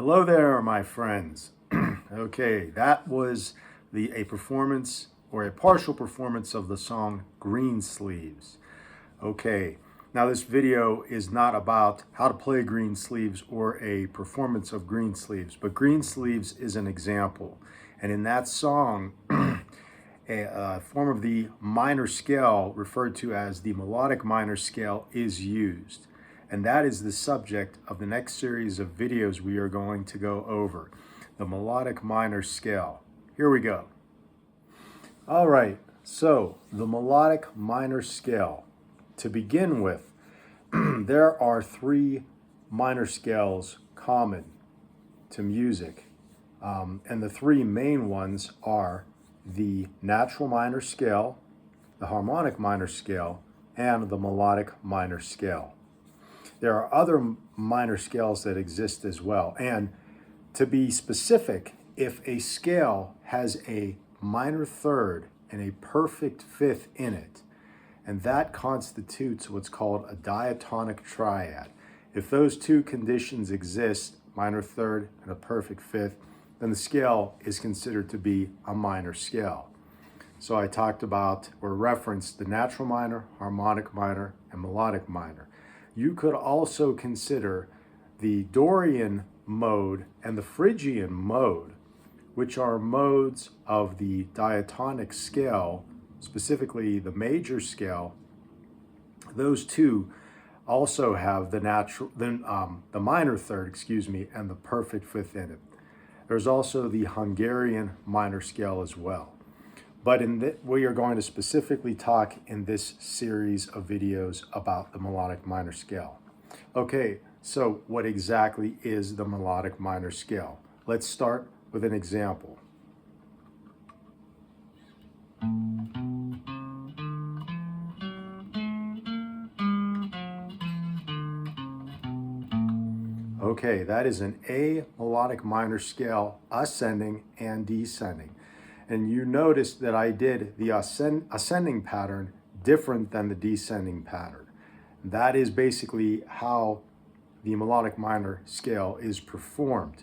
Hello there, my friends. Okay, that was a performance or a partial performance of the song Green Sleeves. Okay, now this video is not about how to play Green Sleeves or a performance of Green Sleeves, but Green Sleeves is an example. And in that song, a form of the minor scale referred to as the melodic minor scale is used. And that is the subject of the next series of videos we are going to go over, the melodic minor scale. Here we go. All right, so the melodic minor scale. To begin with, there are three minor scales common to music. And the three main ones are the natural minor scale, the harmonic minor scale, and the melodic minor scale. There are other minor scales that exist as well. And to be specific, if a scale has a minor third and a perfect fifth in it, and that constitutes what's called a diatonic triad. If those two conditions exist, minor third and a perfect fifth, then the scale is considered to be a minor scale. So I talked about or referenced the natural minor, harmonic minor, and melodic minor. You could also consider the Dorian mode and the Phrygian mode, which are modes of the diatonic scale, specifically the major scale. Those two also have the minor third, and the perfect fifth in it. There's also the Hungarian minor scale as well. But we are going to specifically talk in this series of videos about the melodic minor scale. Okay, so what exactly is the melodic minor scale? Let's start with an example. Okay, that is an A melodic minor scale, ascending and descending. And you notice that I did the ascending pattern different than the descending pattern. That is basically how the melodic minor scale is performed.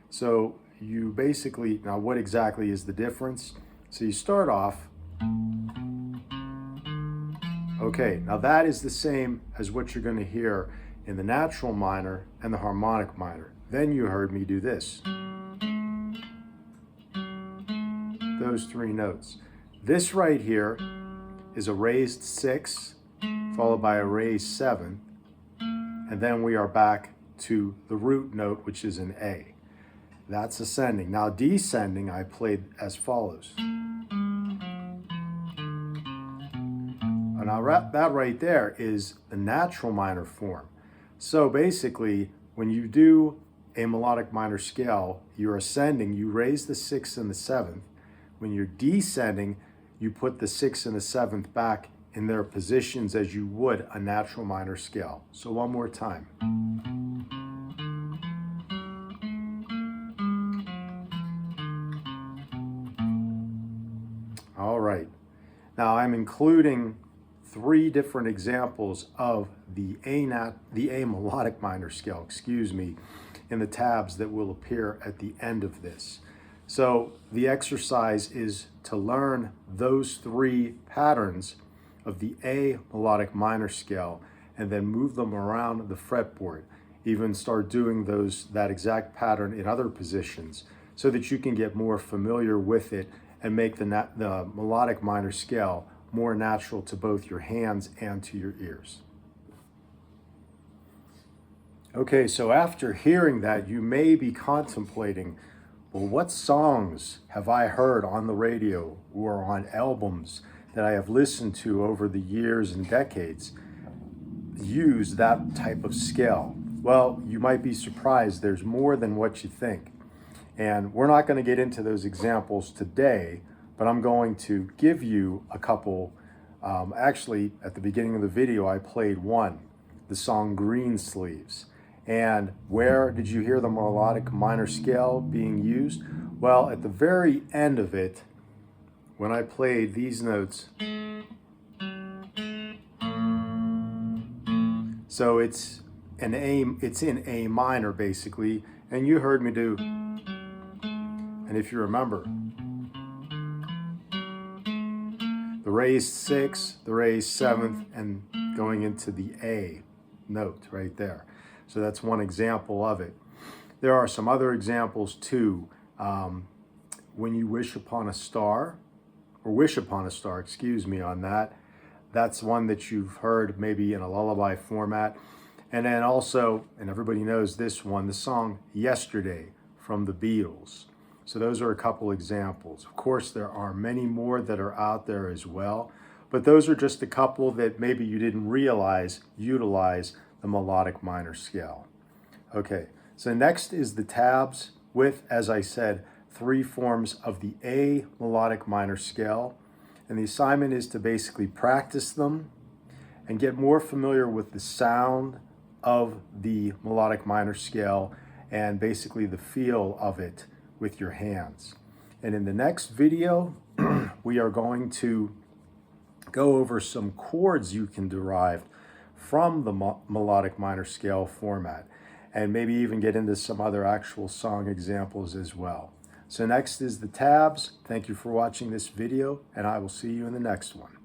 So you basically, now what exactly is the difference? So you start off, okay, now that is the same as what you're going to hear in the natural minor and the harmonic minor. Then you heard me do this. Those three notes. This right here is a raised 6 followed by a raised 7, and then we are back to the root note, which is an A. That's ascending. Now descending I played as follows. And now that right there is the natural minor form. So basically, when you do a melodic minor scale, you're ascending, you raise the 6th and the 7th. When you're descending, you put the 6th and the 7th back in their positions as you would a natural minor scale. So one more time. All right. Now I'm including three different examples of the A melodic minor scale, in the tabs that will appear at the end of this. So the exercise is to learn those three patterns of the A melodic minor scale and then move them around the fretboard. Even start doing that exact pattern in other positions so that you can get more familiar with it and make the melodic minor scale more natural to both your hands and to your ears. Okay, so after hearing that, you may be contemplating, well, what songs have I heard on the radio or on albums that I have listened to over the years and decades use that type of scale? Well, you might be surprised. There's more than what you think. And we're not going to get into those examples today, but I'm going to give you a couple. Actually, at the beginning of the video, I played one, the song Green Sleeves. And where did you hear the melodic minor scale being used? Well, at the very end of it, when I played these notes. So it's in A minor basically, And you heard me do, and if you remember, the raised 6th, the raised 7th, and going into the A note right there. So that's one example of it. There are some other examples too. When you wish upon a star, or wish upon a star, excuse me on that. That's one that you've heard maybe in a lullaby format. And then also, and everybody knows this one, the song Yesterday from the Beatles. So those are a couple examples. Of course, there are many more that are out there as well, but those are just a couple that maybe you didn't realize utilize the melodic minor scale. Okay, so next is the tabs with, as I said, 3 forms of the A melodic minor scale. And the assignment is to basically practice them and get more familiar with the sound of the melodic minor scale and basically the feel of it with your hands. And in the next video, we are going to go over some chords you can derive from the melodic minor scale format, and maybe even get into some other actual song examples as well. So next is the tabs. Thank you for watching this video, and I will see you in the next one.